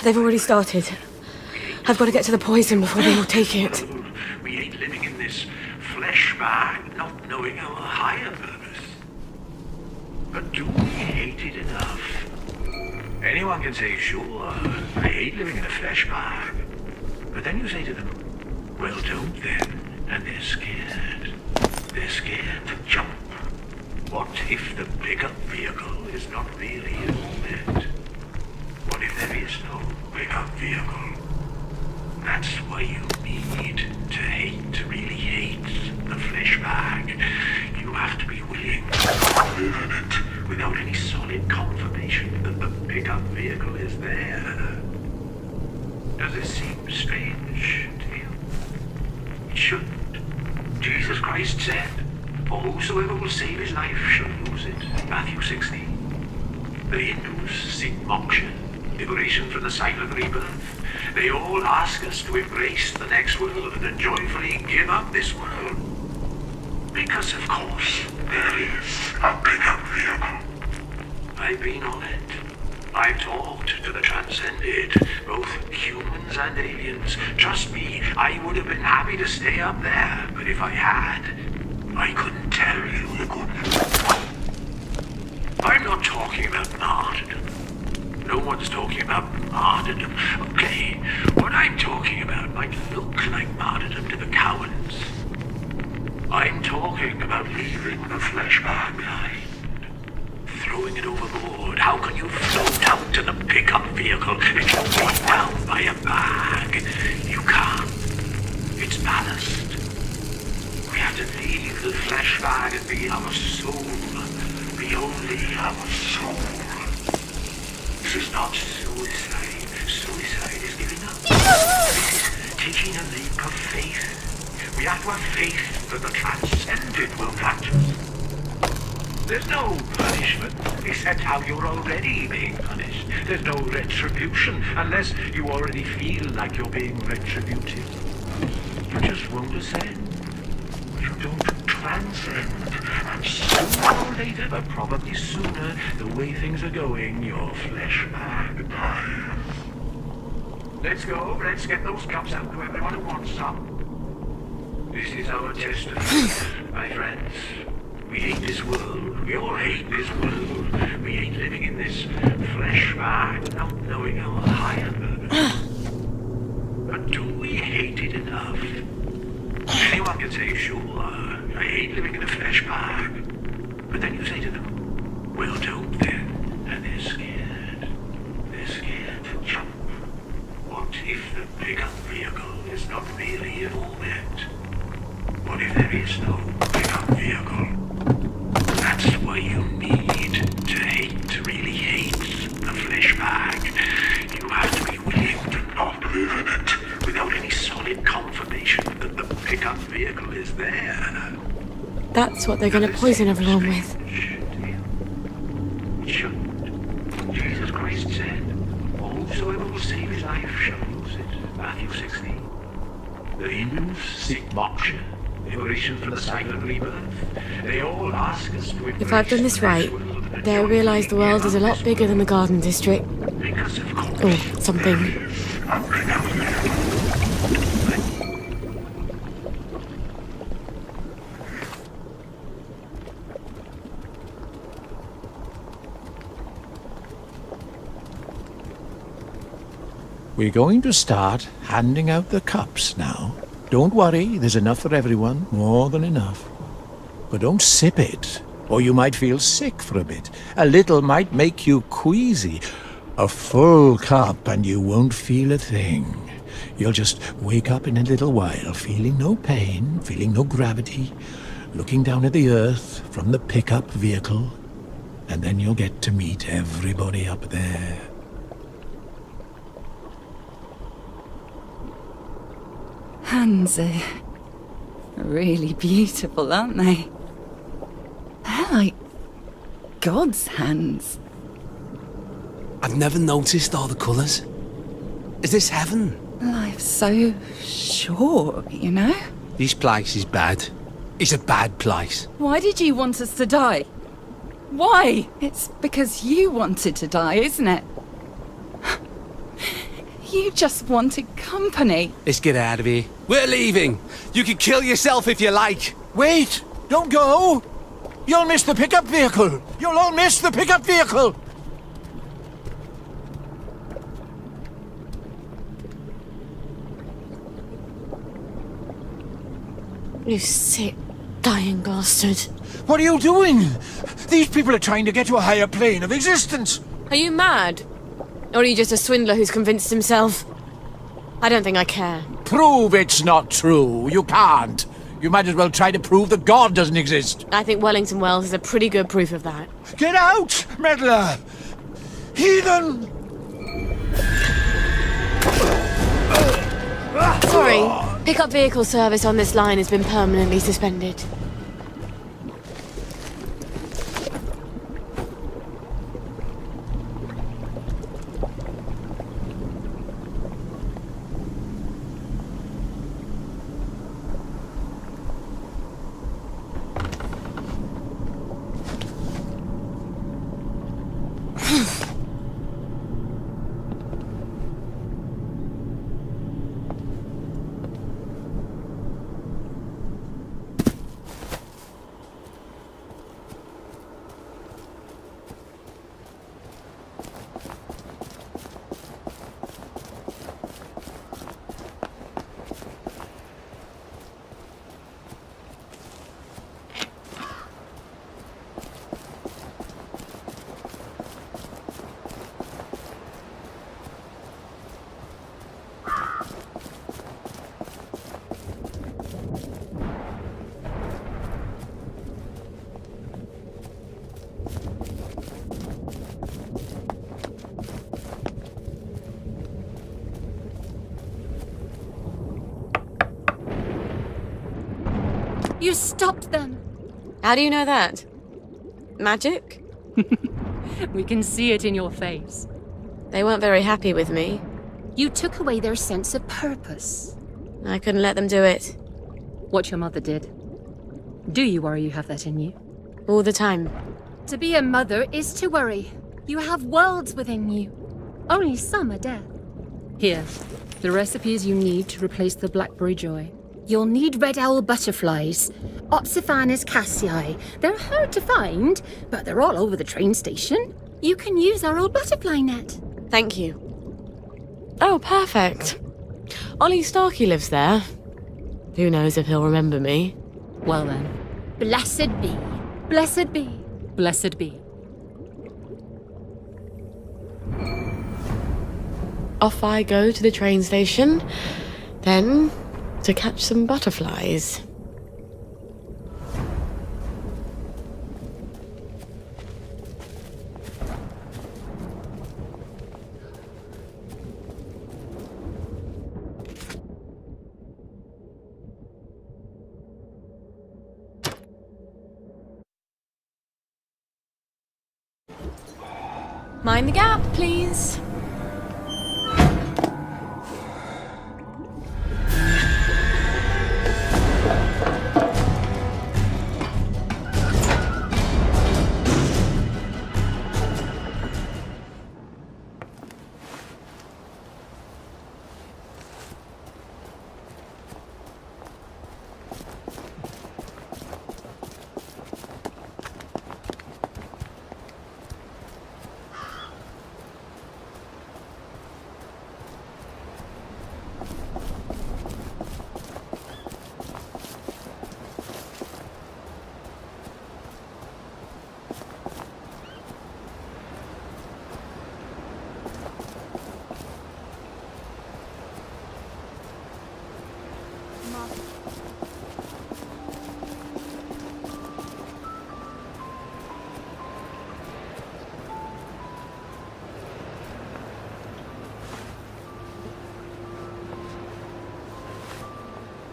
They've already started. I've got to get to the poison before they all take it. We ain't living in this flesh bag, not knowing our higher purpose. But do we hate it enough? Anyone can say, sure, I hate living in a flesh bag. But then you say to them, well, don't then. And they're scared. They're scared to jump. What if the pickup vehicle is not really a movement? What if there is no pickup vehicle? That's why you need to hate, to really hate the flesh bag. You have to be willing to live in it without any solid confirmation that the pickup vehicle is there. Does it seem strange to you? It shouldn't. Jesus Christ said, for whosoever will save his life shall lose it. Matthew 16. The Hindus seek moksha, liberation from the cycle of rebirth. They all ask us to embrace the next world and joyfully give up this world. Because of course, there is a pickup vehicle. I've been on it. I've talked to the transcended, both humans and aliens. Trust me, I would have been happy to stay up there, but if I had, I couldn't tell you the goodness. I'm not talking about martyrdom. No one's talking about martyrdom. Okay, what I'm talking about might look like martyrdom to the cowards. I'm talking about leaving the flesh bag behind. Throwing it overboard. How can you float out to the pickup vehicle if you're weighed down by a bag? You can't. It's ballast. We have to leave the flesh bag and be our soul. Be only our soul. This is not suicide. Suicide is giving up. This is taking a leap of faith. We have to have faith that the transcendent will catch us. There's no punishment, except how you're already being punished. There's no retribution, unless you already feel like you're being retributed. You just won't ascend. You don't transcend. And sooner or later, but probably sooner, the way things are going, your flesh bag dies. Let's go, let's get those cups out to everyone who wants some. This is our testimony, my friends. We hate this world. We all hate this world. We hate living in this flesh bag, not knowing our higher purpose. But do we hate it enough? Anyone can say, sure, I hate living in a flesh bag. But then you say to them, well, don't then. And they're scared. They're scared to jump. What if the pickup vehicle is not really an all-met? What if there is no pickup vehicle? That's why you need to hate, to really hate the flesh bag. You have to be willing to not live in it without any solid confirmation that the pickup vehicle is there. That's what they're going to poison everyone with. It shouldn't. Jesus Christ said, for whosoever will save his life shall lose it. Matthew 16. The Hindus seek moksha, liberation from the cycle of rebirth. They all ask us to If I've done this right, they'll realise the world is a lot bigger than the Garden District. Or something. We're going to start handing out the cups now. Don't worry, there's enough for everyone, more than enough. But don't sip it, or you might feel sick for a bit. A little might make you queasy. A full cup and you won't feel a thing. You'll just wake up in a little while, feeling no pain, feeling no gravity, looking down at the earth from the pickup vehicle, and then you'll get to meet everybody up there. Hands are really beautiful, aren't they? They're like God's hands. I've never noticed all the colours. Is this heaven? Life's so short, you know? This place is bad. It's a bad place. Why did you want us to die? Why? It's because you wanted to die, isn't it? You just wanted company. Let's get out of here. We're leaving. You can kill yourself if you like. Wait! Don't go! You'll miss the pickup vehicle! You'll all miss the pickup vehicle! You sick, dying bastard. What are you doing? These people are trying to get to a higher plane of existence. Are you mad? Or are you just a swindler who's convinced himself? I don't think I care. Prove it's not true. You can't. You might as well try to prove that God doesn't exist. I think Wellington Wells is a pretty good proof of that. Get out, meddler! Heathen! Sorry, pickup vehicle service on this line has been permanently suspended. You stopped them. How do you know that? Magic? We can see it in your face. They weren't very happy with me. You took away their sense of purpose. I couldn't let them do it. What your mother did. Do you worry you have that in you? All the time. To be a mother is to worry. You have worlds within you. Only some are death. Here, the recipes you need to replace the blackberry joy. You'll need red owl butterflies, Opsiphanes cassii. They're hard to find, but they're all over the train station. You can use our old butterfly net. Thank you. Oh, perfect. Ollie Starkey lives there. Who knows if he'll remember me? Well then, blessed be, blessed be, blessed be. Off I go to the train station, then to catch some butterflies. Mind the gap, please.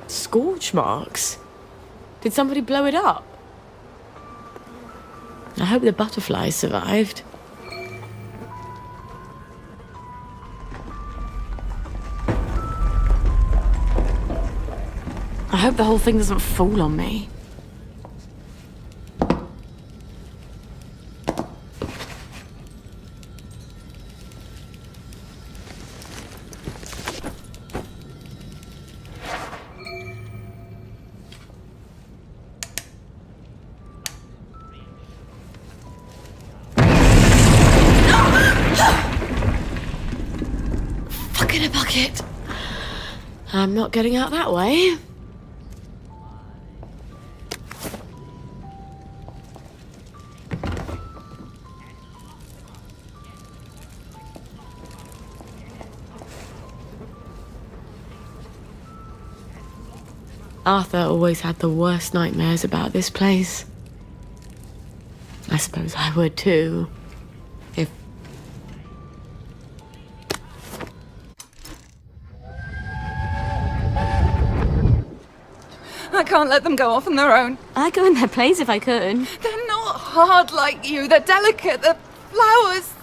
Scorch marks? Did somebody blow it up? I hope the butterflies survived. I hope the whole thing doesn't fall on me. Shit. I'm not getting out that way. Arthur always had the worst nightmares about this place. I suppose I would too. If... I can't let them go off on their own. I'd go in their place if I could. They're not hard like you. They're delicate. They're flowers.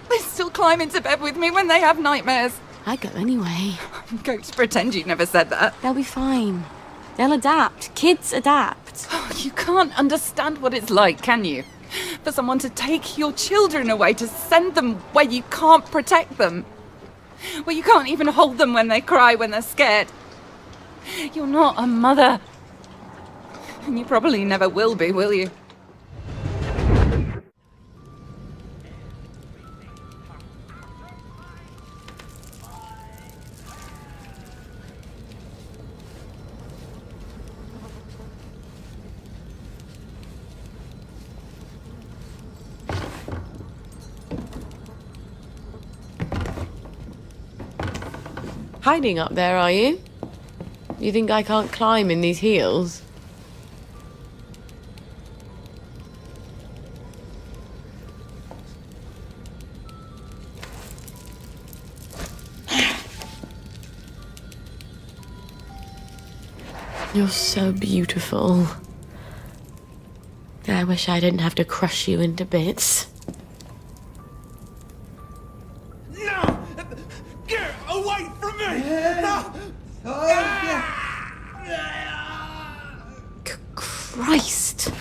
They still climb into bed with me when they have nightmares. I'd go anyway. I'm going to pretend you never said that. They'll be fine. They'll adapt. Kids adapt. Oh, you can't understand what it's like, can you? For someone to take your children away, to send them where you can't protect them. Where you can't even hold them when they cry, when they're scared. You're not a mother. And you probably never will be, will you? Hiding up there, are you? You think I can't climb in these heels? You're so beautiful. I wish I didn't have to crush you into bits. No! Get away from me! No! Christ!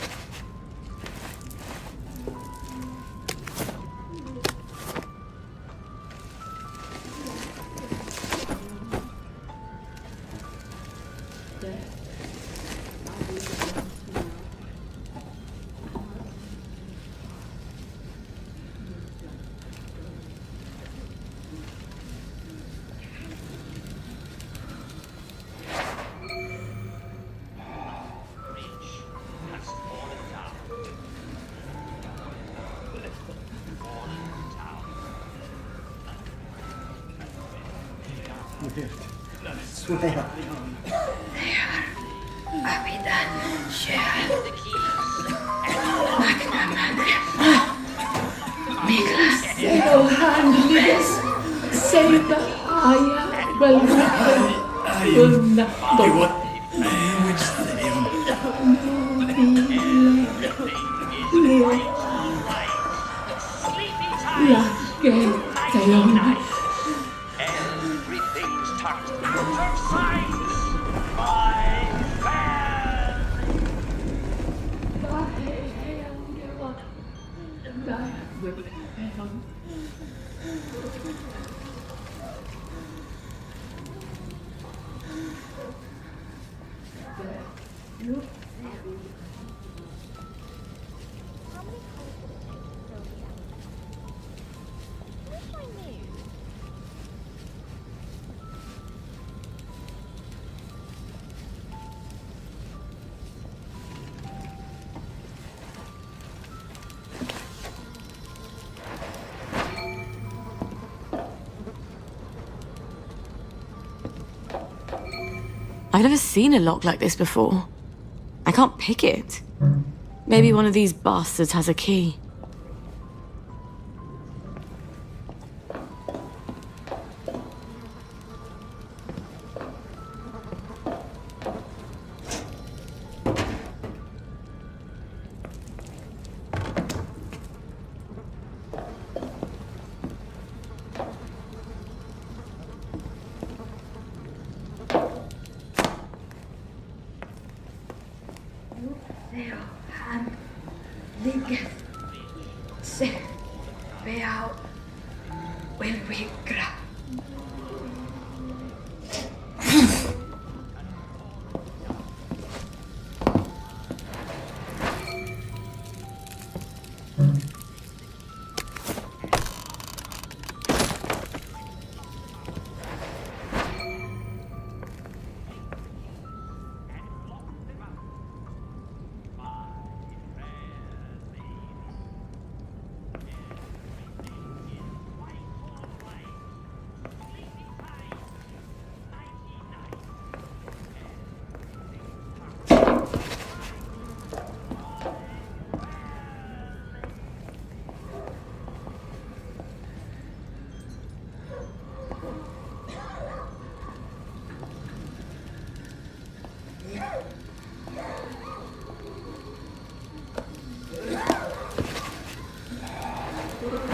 I've never seen a lock like this before. I can't pick it. Maybe one of these bastards has a key.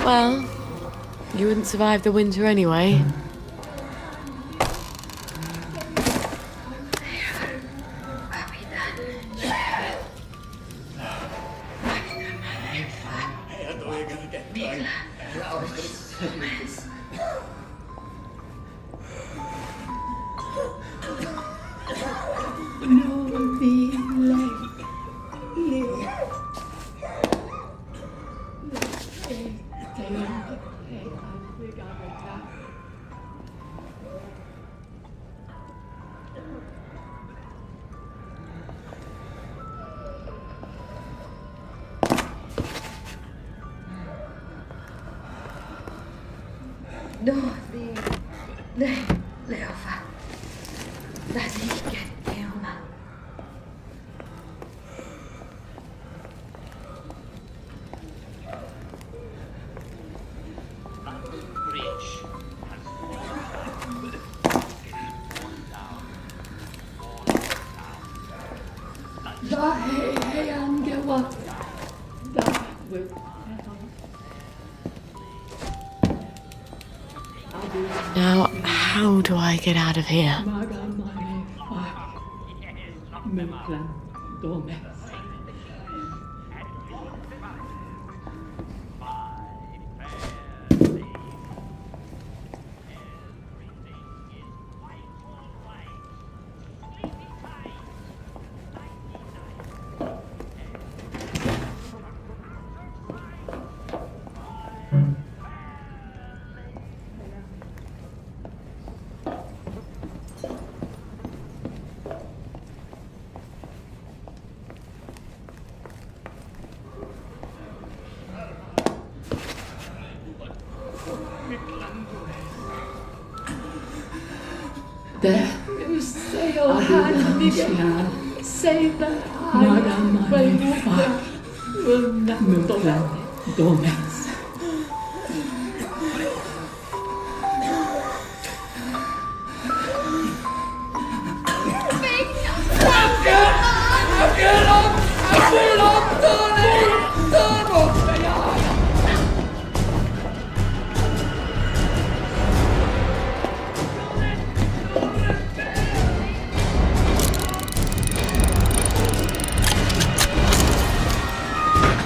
Well, you wouldn't survive the winter anyway. Now, how do I get out of here?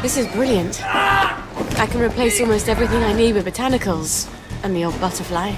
This is brilliant. I can replace almost everything I need with botanicals and the old butterfly.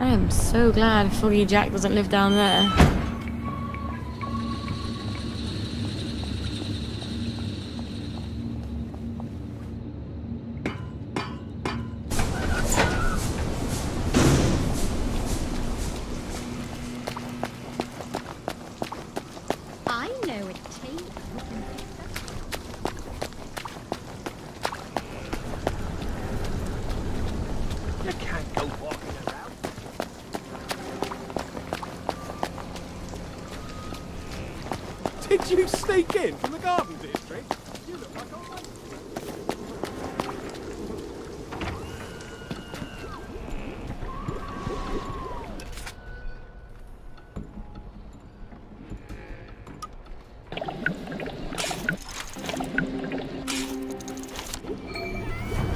I am so glad Foggy Jack doesn't live down there. I know a tea. You can't go walking around. Did you sneak in from the garden district? You look like a monkey.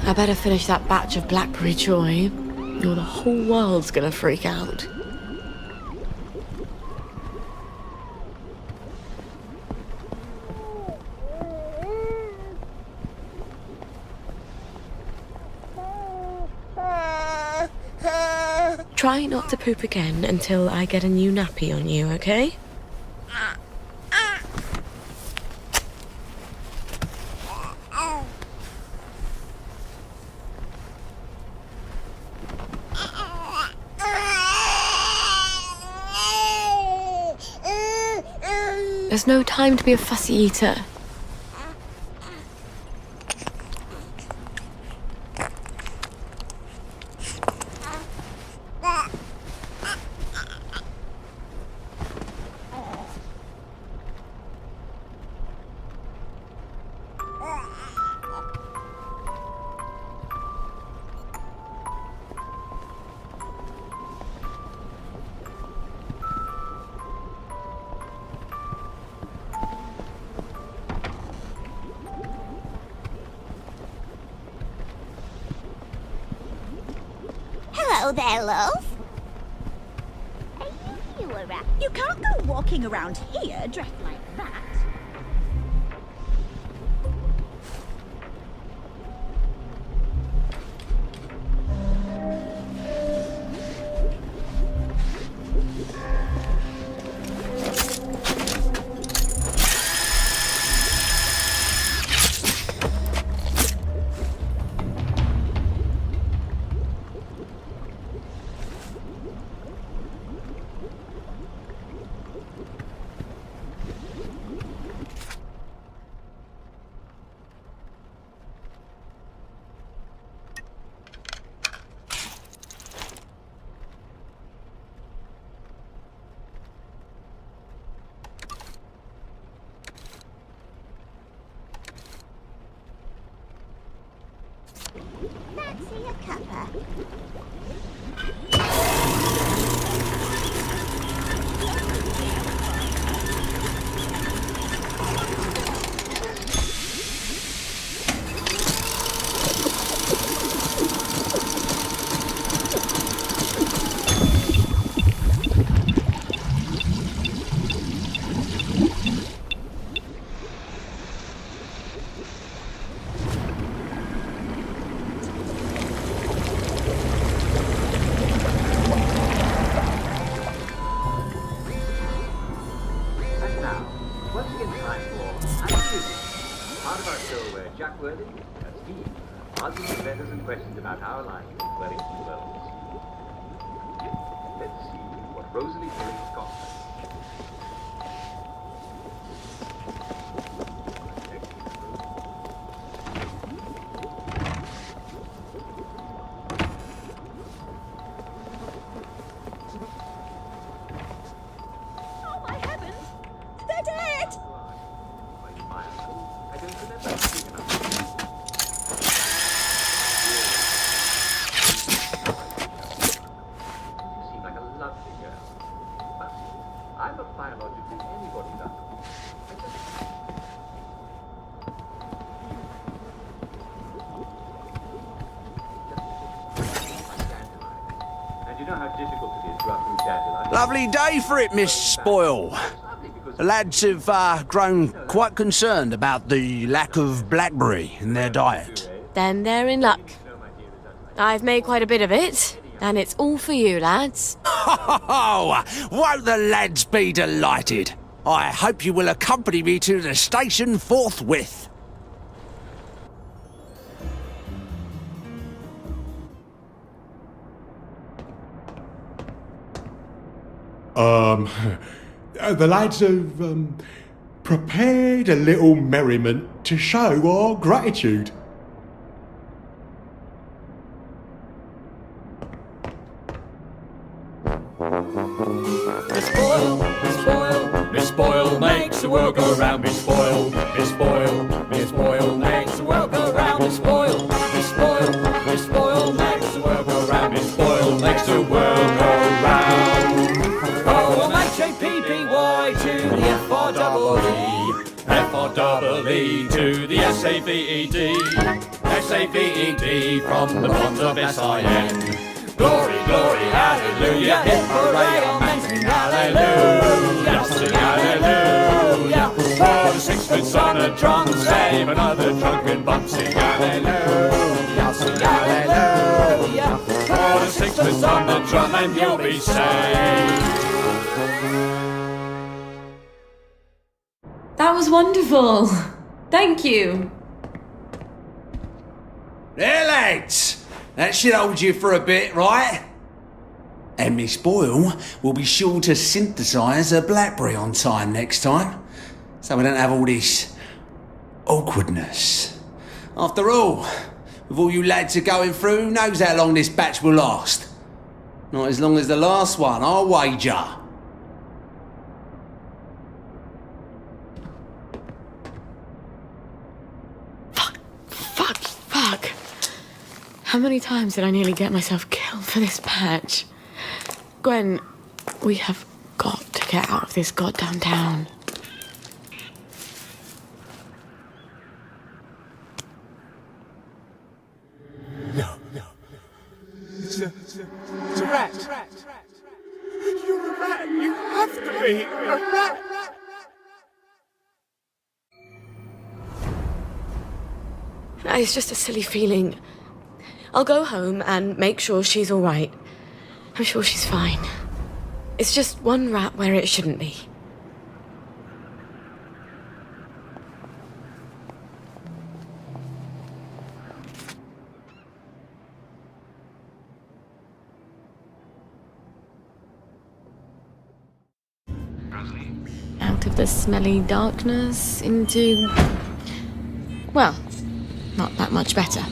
I better finish that batch of blackberry joy, or the whole world's gonna freak out. Try not to poop again until I get a new nappy on you, okay? There's no time to be a fussy eater. Hello there, love. Are you around? You can't go walking around here dressed like that. Fancy a cuppa? Answering letters and questions about our life in 22 worlds. Let's see what Rosalie Perry's got. Oh my heavens! They're dead! I don't remember seeing enough. I'm a biologically anybody does. And you know how difficult it is to run through dandelions. Lovely day for it, Miss Spoil. The lads have grown quite concerned about the lack of blackberry in their diet. Then they're in luck. I've made quite a bit of it, and it's all for you, lads. Oh, won't the lads be delighted? I hope you will accompany me to the station forthwith. The lads have prepared a little merriment to show our gratitude. Miss Spoil makes the world go round. Miss Spoil, Miss Spoil, Miss Spoil makes the world go round. Miss Spoil, Miss Spoil, Miss Spoil makes the world go round. Miss Spoil makes the world go round. O-M-H-A-P-P-Y to the F-R-E-E, F-R-E-E to the S-A-V-E-D, S-A-V-E-D from the bonds of S-I-N. Glory, glory, hallelujah, hip hooray, amen, sing hallelujah, sing hallelujah. For the sixpence on a drum, save another drunken bum, sing hallelujah, sing hallelujah. For the sixpence on the drum and you'll be saved. That was wonderful. Thank you. There, lads. That should hold you for a bit, right? And Miss Boyle will be sure to synthesise a blackberry on time next time. So we don't have all this awkwardness. After all, with all you lads are going through, who knows how long this batch will last? Not as long as the last one, I'll wager. Fuck. How many times did I nearly get myself killed for this patch? Gwen, we have got to get out of this goddamn town. No. It's a rat. You're a rat. You have to be a rat. It's just a silly feeling. I'll go home and make sure she's all right. I'm sure she's fine. It's just one rat where it shouldn't be. Out of the smelly darkness into... well, not that much better.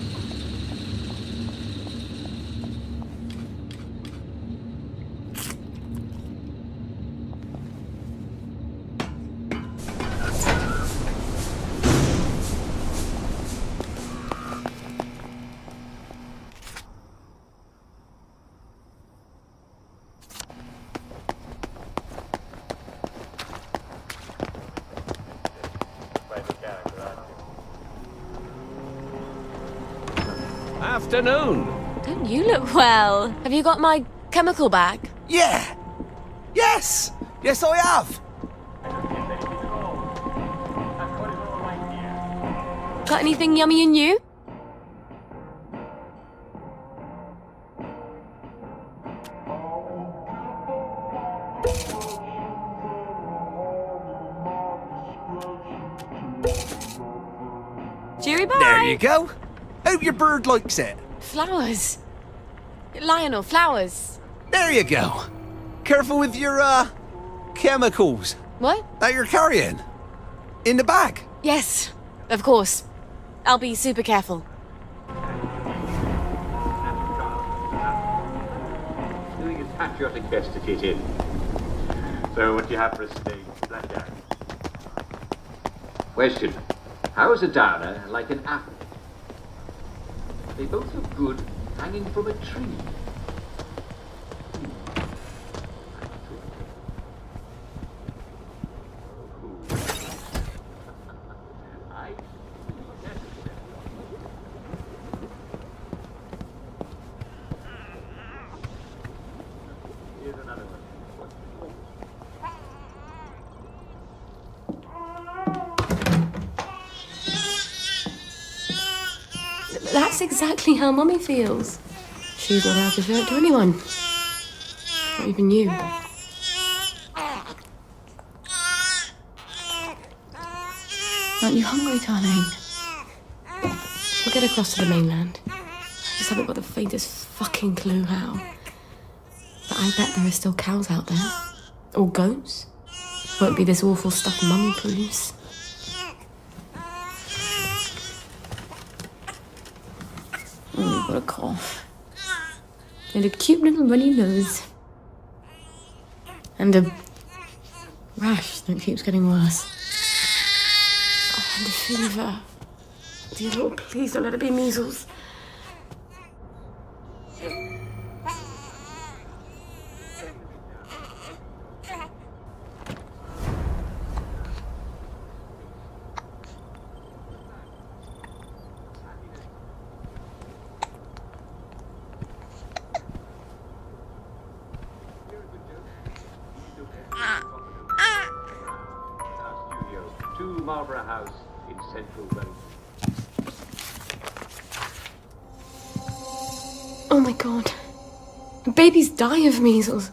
Afternoon. Don't you look well? Have you got my chemical back? Yeah! Yes! Yes, I have! Got anything yummy and new? Cheery bye! There you go. Hope your bird likes it. Flowers. Lionel, flowers. There you go. Careful with your, chemicals What? that you're carrying. In the bag. Yes, of course. I'll be super careful. Doing his patriotic best to fit in. So what do you have for us today, Blackjack? Question. How is a downer like an apple? They both look good hanging from a tree. Here's another one. That's exactly how Mummy feels. She's not allowed to show it to anyone. Not even you. Aren't you hungry, darling? We'll get across to the mainland. I just haven't got the faintest fucking clue how. But I bet there are still cows out there. Or goats. Won't be this awful stuff Mummy produce. Oh, what a cough. And a cute little runny nose. And a rash that keeps getting worse. Oh, and a fever. Dear Lord, please don't let it be measles. Marlborough House in Central Wellington. Oh my god. Babies die of measles.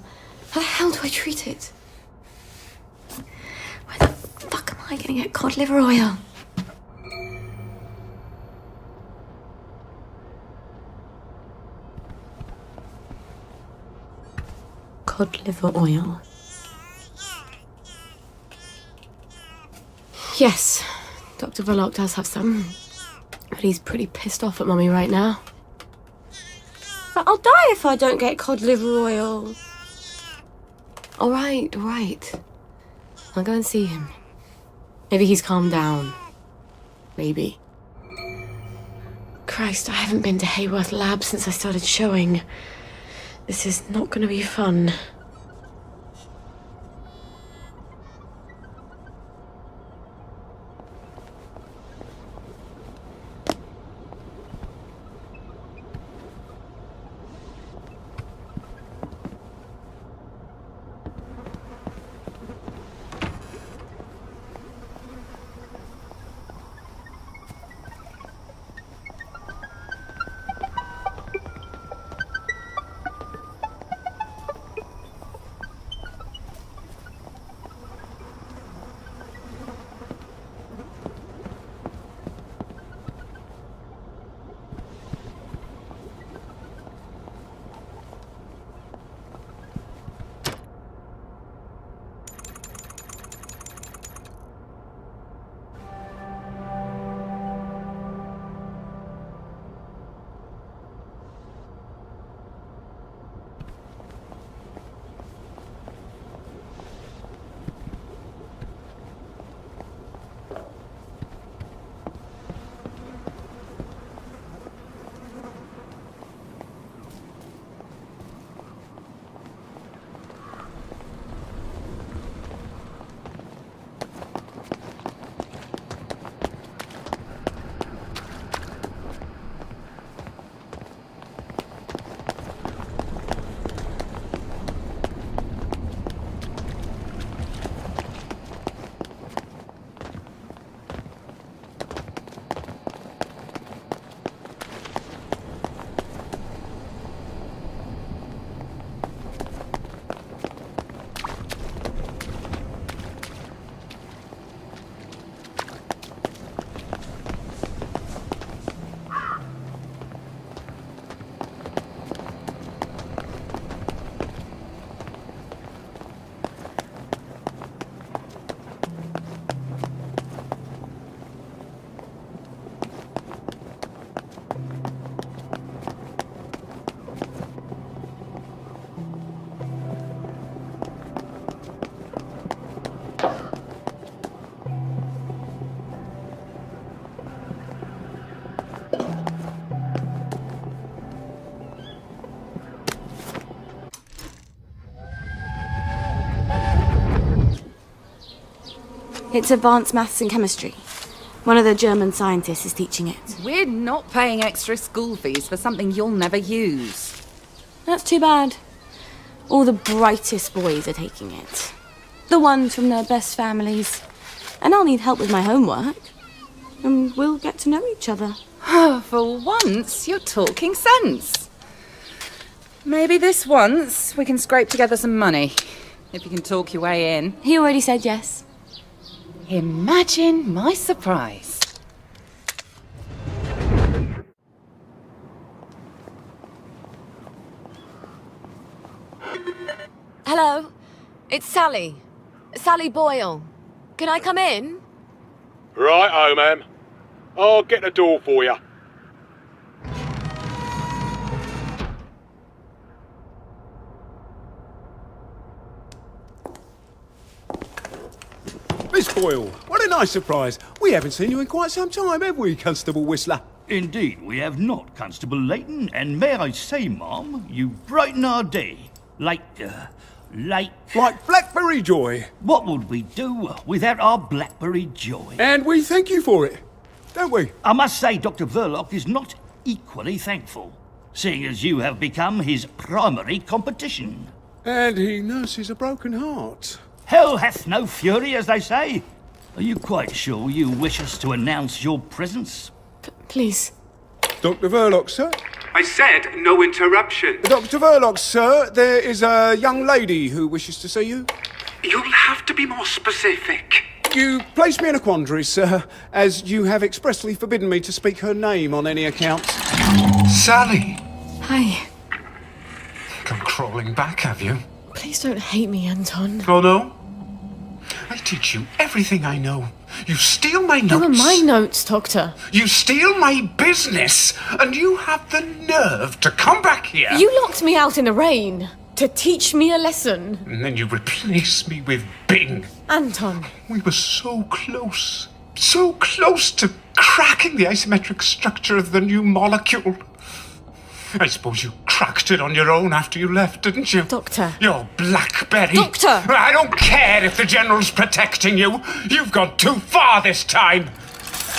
How the hell do I treat it? Where the fuck am I gonna get cod liver oil? Cod liver oil. Yes, Dr. Verloc does have some. But he's pretty pissed off at Mummy right now. But I'll die if I don't get cod liver oil. All right. I'll go and see him. Maybe he's calmed down. Maybe. Christ, I haven't been to Hayworth Lab since I started showing. This is not going to be fun. It's advanced maths and chemistry. One of the German scientists is teaching it. We're not paying extra school fees for something you'll never use. That's too bad. All the brightest boys are taking it. The ones from their best families. And I'll need help with my homework. And we'll get to know each other. For once, you're talking sense. Maybe this once we can scrape together some money. If you can talk your way in. He already said yes. Imagine my surprise. Hello, it's Sally. Sally Boyle. Can I come in? Right-o, ma'am. I'll get the door for you. Miss Boyle, what a nice surprise. We haven't seen you in quite some time, have we, Constable Whistler? Indeed, we have not, Constable Layton, and may I say, Ma'am, you brighten our day. Like Blackberry Joy. What would we do without our Blackberry Joy? And we thank you for it, don't we? I must say Dr. Verloc is not equally thankful, seeing as you have become his primary competition. And he nurses a broken heart. Hell hath no fury, as they say. Are you quite sure you wish us to announce your presence? Please. Dr. Verloc, sir? I said no interruption. Dr. Verloc, sir, there is a young lady who wishes to see you. You'll have to be more specific. You place me in a quandary, sir, as you have expressly forbidden me to speak her name on any account. Sally! Hi. Come crawling back, have you? Please don't hate me, Anton. Oh, no? I teach you everything I know. You steal my notes. They were my notes, Doctor. You steal my business, and you have the nerve to come back here. You locked me out in the rain to teach me a lesson. And then you replace me with Bing. Anton. We were so close. So close to cracking the isometric structure of the new molecule. I suppose you cracked it on your own after you left, didn't you? Doctor. Your Blackberry. Doctor! I don't care if the General's protecting you. You've gone too far this time.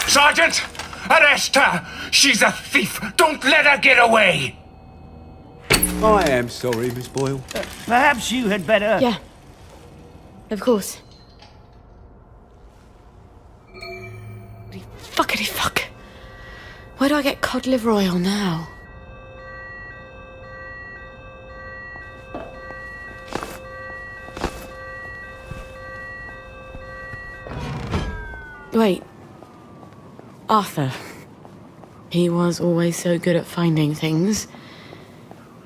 Sergeant, arrest her. She's a thief. Don't let her get away. I am sorry, Miss Boyle. Perhaps you had better... Yeah. Of course. Fuckity fuck. Where do I get cod liver oil now? Wait. Arthur. He was always so good at finding things.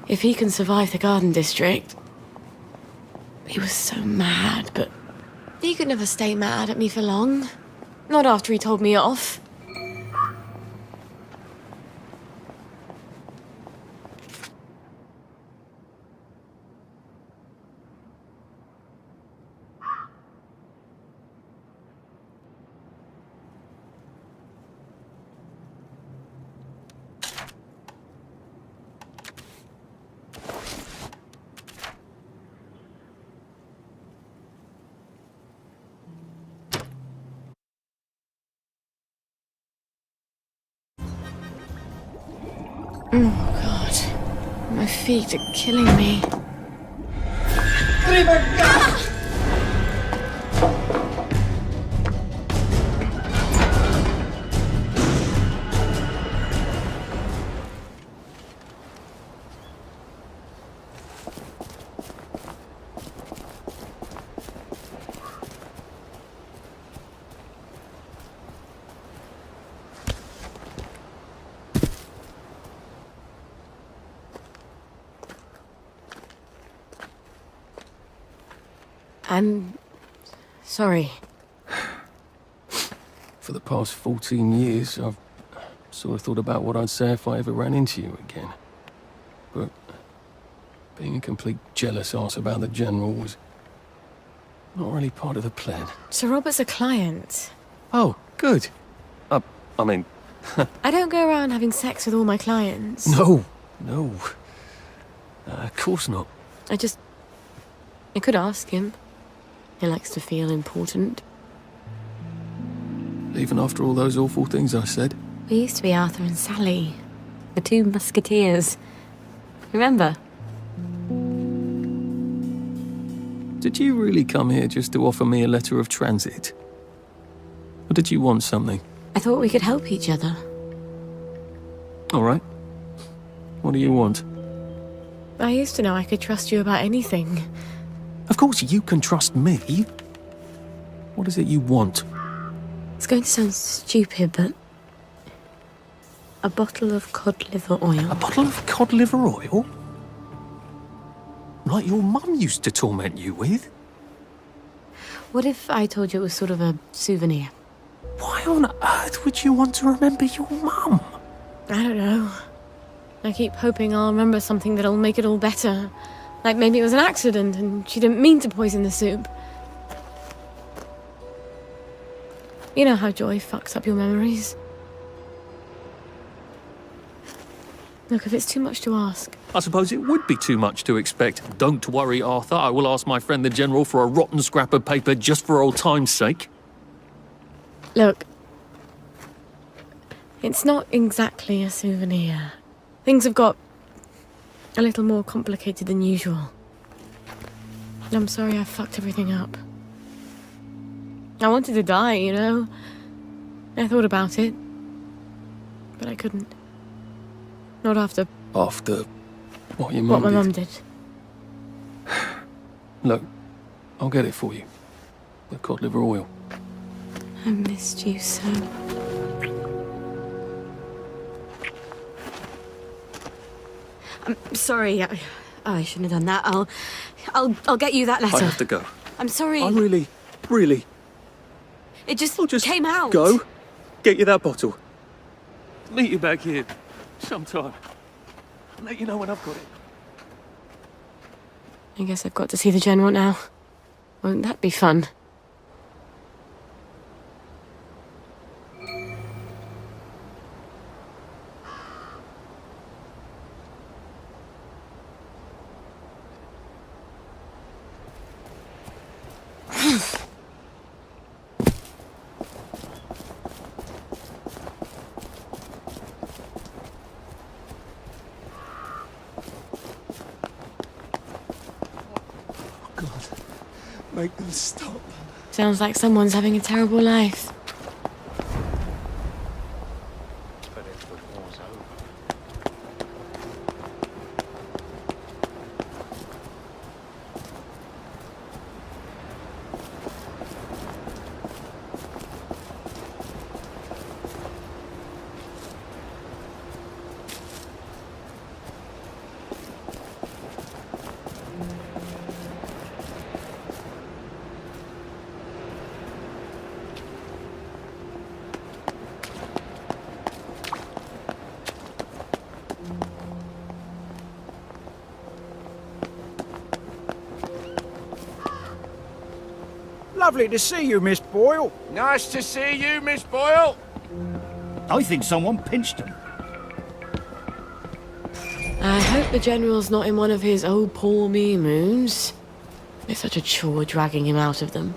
If he can survive the Garden District... He was so mad, but... He could never stay mad at me for long. Not after he told me off. Oh, God. My feet are killing me. I'm sorry. For the past 14 years, I've sort of thought about what I'd say if I ever ran into you again. But being a complete jealous arse about the General was not really part of the plan. Sir Robert's a client. Oh, good. I mean... I don't go around having sex with all my clients. No. Of course not. I could ask him. He likes to feel important. Even after all those awful things I said? We used to be Arthur and Sally. The two musketeers. Remember? Did you really come here just to offer me a letter of transit? Or did you want something? I thought we could help each other. All right. What do you want? I used to know I could trust you about anything. Of course you can trust me. What is it you want? It's going to sound stupid, but... a bottle of cod liver oil. A bottle of cod liver oil? Like your mum used to torment you with? What if I told you it was sort of a souvenir? Why on earth would you want to remember your mum? I don't know. I keep hoping I'll remember something that'll make it all better. Like maybe it was an accident and she didn't mean to poison the soup. You know how joy fucks up your memories. Look, if it's too much to ask... I suppose it would be too much to expect. Don't worry, Arthur. I will ask my friend the General for a rotten scrap of paper just for old time's sake. Look, it's not exactly a souvenir. Things have got a little more complicated than usual. I'm sorry I fucked everything up. I wanted to die, you know? I thought about it. But I couldn't. Not after... After what your mum did? What my mum did. Look, I'll get it for you. The cod liver oil. I missed you so. I'm sorry. I shouldn't have done that. I'll get you that letter. I have to go. I'm sorry. I really It just, I'll just came out. Go, get you that bottle. Meet you back here sometime. I'll let you know when I've got it. I guess I've got to see the General now. Won't that be fun? Make them stop. Sounds like someone's having a terrible life. Lovely to see you, Miss Boyle. Nice to see you, Miss Boyle. I think someone pinched him. I hope the General's not in one of his oh poor me moods. It's such a chore dragging him out of them.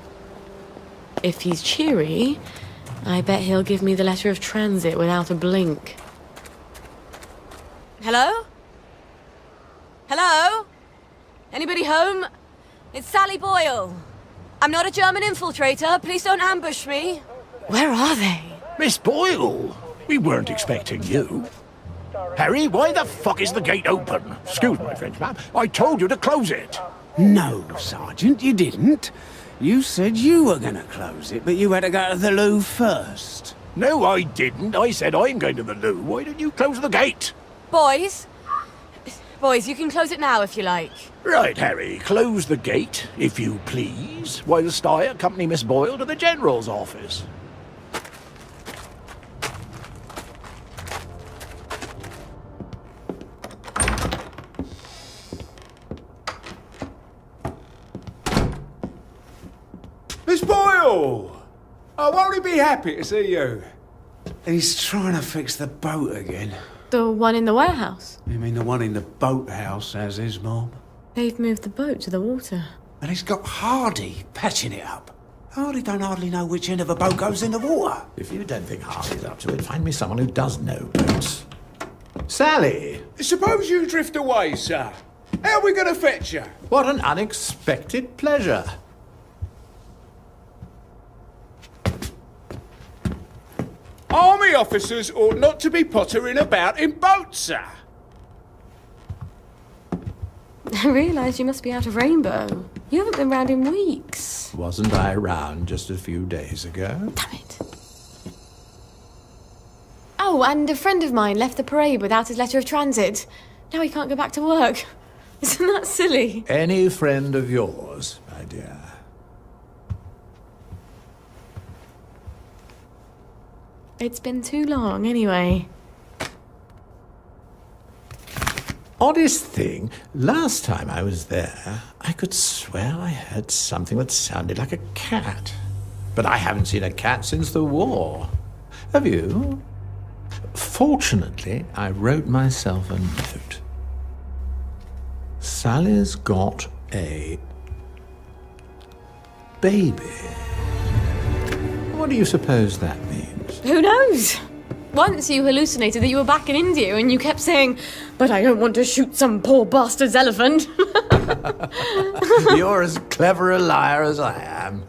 If he's cheery, I bet he'll give me the letter of transit without a blink. Hello? Hello? Anybody home? It's Sally Boyle. I'm not a German infiltrator. Please don't ambush me. Where are they? Miss Boyle, we weren't expecting you. Harry, why the fuck is the gate open? Excuse my French, ma'am. I told you to close it. No, Sergeant, you didn't. You said you were going to close it, but you had to go to the loo first. No, I didn't. I said I'm going to the loo. Why didn't you close the gate? Boys? Boys, you can close it now if you like. Right, Harry, close the gate, if you please, whilst I accompany Miss Boyle to the General's office. Miss Boyle! Oh, won't he be happy to see you? He's trying to fix the boat again. The one in the warehouse? You mean the one in the boathouse, as his mom? They've moved the boat to the water. And he's got Hardy patching it up. Hardy don't hardly know which end of a boat goes in the water. If you don't think Hardy's up to it, find me someone who does know boats. Sally! Suppose you drift away, sir. How are we going to fetch you? What an unexpected pleasure. Army officers ought not to be pottering about in boats, sir. I realise you must be out of Rainbow. You haven't been round in weeks. Wasn't I around just a few days ago? Damn it. Oh, and a friend of mine left the parade without his letter of transit. Now he can't go back to work. Isn't that silly? Any friend of yours, my dear. It's been too long, anyway. Oddest thing, last time I was there, I could swear I heard something that sounded like a cat. But I haven't seen a cat since the war. Have you? Fortunately, I wrote myself a note. Sally's got a baby. What do you suppose that means? Who knows? Once you hallucinated that you were back in India and you kept saying, but I don't want to shoot some poor bastard's elephant. You're as clever a liar as I am.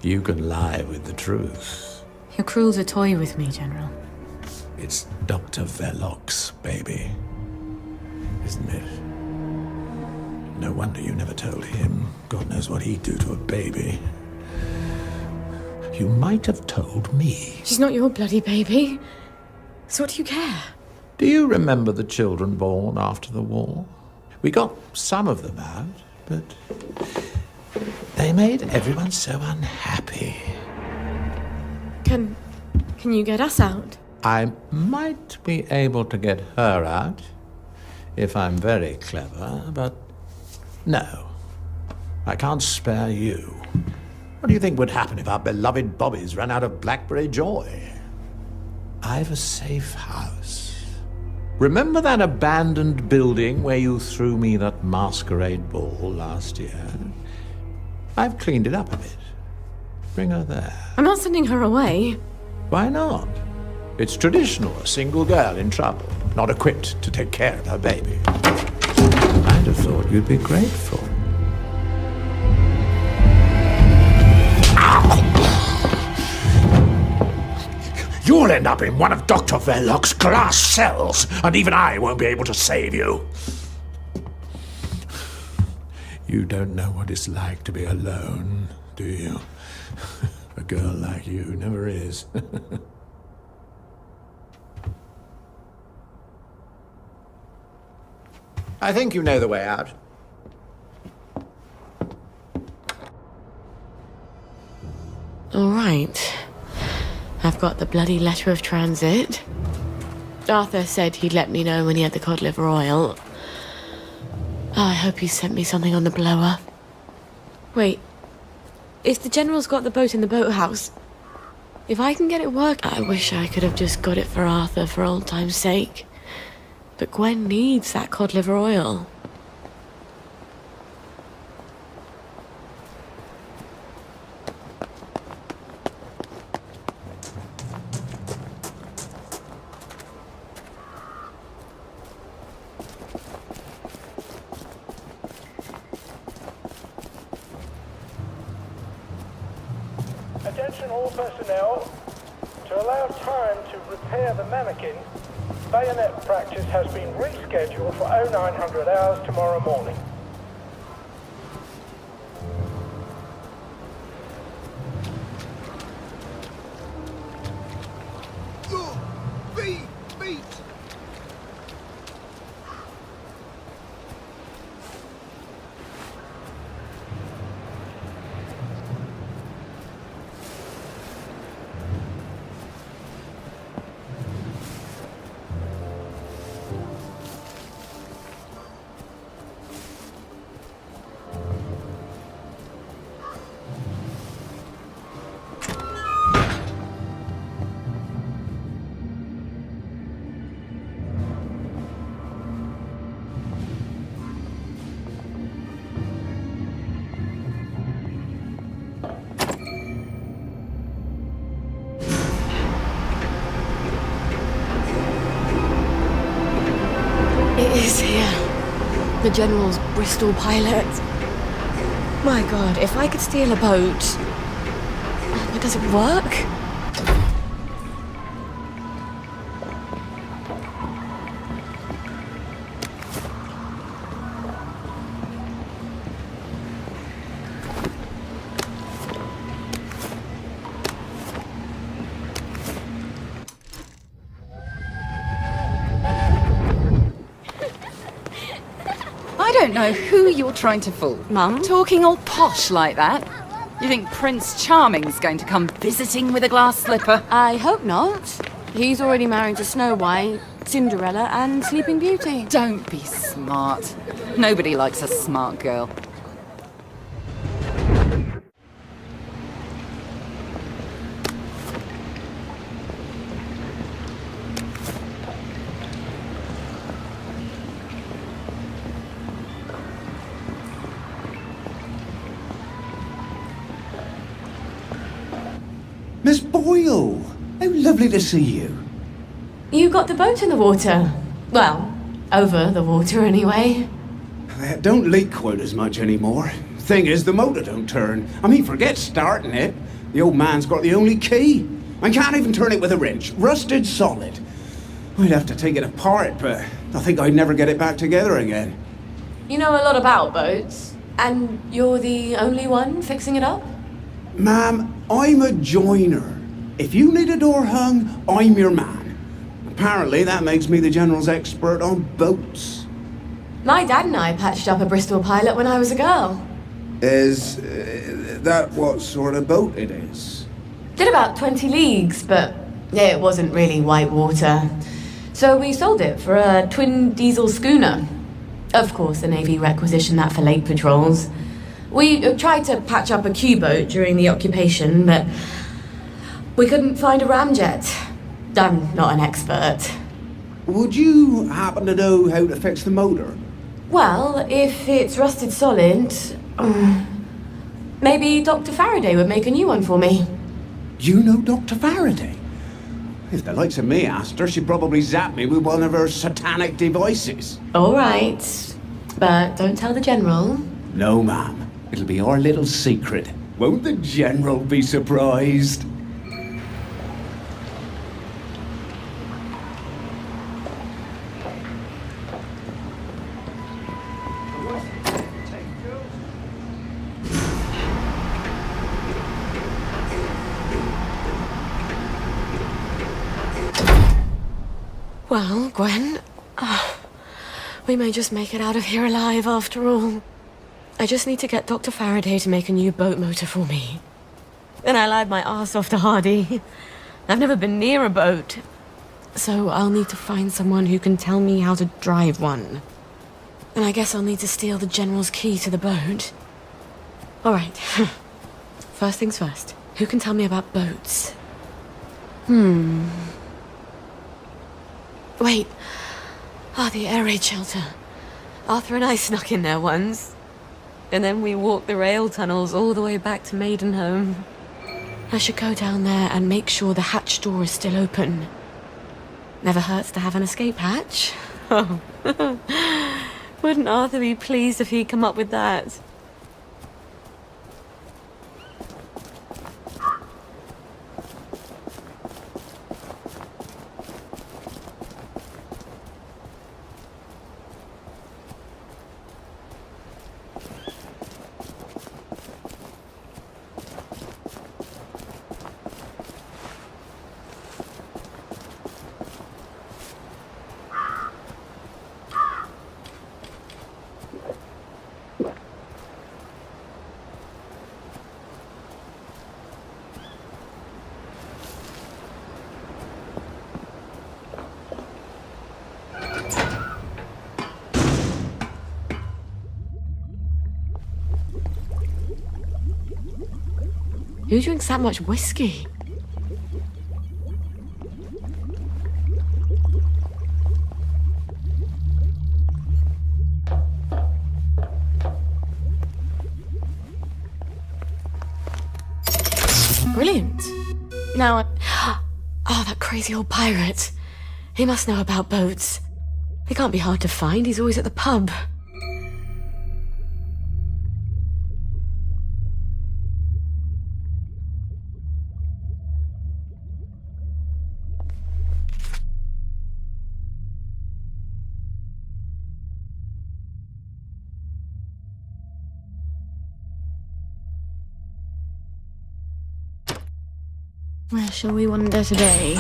You can lie with the truth. You're cruel to toy with me, General. It's Dr. Verloc's baby, isn't it? No wonder you never told him. God knows what he'd do to a baby. You might have told me. She's not your bloody baby. So what do you care? Do you remember the children born after the war? We got some of them out, but they made everyone so unhappy. Can you get us out? I might be able to get her out if I'm very clever, but no. I can't spare you. What do you think would happen if our beloved Bobbies ran out of Blackberry Joy? I've a safe house. Remember that abandoned building where you threw me that masquerade ball last year? I've cleaned it up a bit. Bring her there. I'm not sending her away. Why not? It's traditional, a single girl in trouble, not equipped to take care of her baby. I'd have thought you'd be grateful. You'll end up in one of Dr. Verloc's glass cells, and even I won't be able to save you. You don't know what it's like to be alone, do you? A girl like you never is. I think you know the way out. All right. I've got the bloody letter of transit. Arthur said he'd let me know when he had the cod liver oil. Oh, I hope he sent me something on the blower. Wait. If the General's got the boat in the boathouse, if I can get it working, I wish I could have just got it for Arthur for old time's sake. But Gwen needs that cod liver oil. Attention all personnel. To allow time to repair the mannequin, bayonet practice has been rescheduled for 0900 hours tomorrow morning. Beat! Is here. The General's Bristol pilot. My God, if I could steal a boat, but does it work? I don't know who you're trying to fool. Mum? Talking all posh like that. You think Prince Charming's going to come visiting with a glass slipper? I hope not. He's already married to Snow White, Cinderella, and Sleeping Beauty. Don't be smart. Nobody likes a smart girl. Miss Boyle! How lovely to see you. You got the boat in the water. Well, over the water anyway. It don't leak quite as much anymore. Thing is, the motor don't turn. I mean, forget starting it. The old man's got the only key. I can't even turn it with a wrench. Rusted solid. I'd have to take it apart, but I think I'd never get it back together again. You know a lot about boats, and you're the only one fixing it up? Ma'am, I'm a joiner. If you need a door hung, I'm your man. Apparently, that makes me the General's expert on boats. My dad and I patched up a Bristol pilot when I was a girl. Is that what sort of boat it is? Did about 20 leagues, but it wasn't really white water. So we sold it for a twin diesel schooner. Of course, the Navy requisitioned that for lake patrols. We tried to patch up a Q-boat during the occupation, but we couldn't find a ramjet. I'm not an expert. Would you happen to know how to fix the motor? Well, if it's rusted solid, maybe Dr. Faraday would make a new one for me. You know Dr. Faraday? If the likes of me asked her, she'd probably zap me with one of her satanic devices. All right, but don't tell the General. No, ma'am. It'll be our little secret. Won't the General be surprised? Well, Gwen, we may just make it out of here alive after all. I just need to get Dr. Faraday to make a new boat motor for me. Then I lied my arse off to Hardy. I've never been near a boat, so I'll need to find someone who can tell me how to drive one. And I guess I'll need to steal the General's key to the boat. All right. First things first. Who can tell me about boats? Wait. The air raid shelter. Arthur and I snuck in there once. And then we walked the rail tunnels all the way back to Maidenhome. I should go down there and make sure the hatch door is still open. Never hurts to have an escape hatch. Oh. Wouldn't Arthur be pleased if he'd come up with that? Who drinks that much whiskey? Brilliant. Now, that crazy old pirate. He must know about boats. They can't be hard to find. He's always at the pub. Where shall we wander today?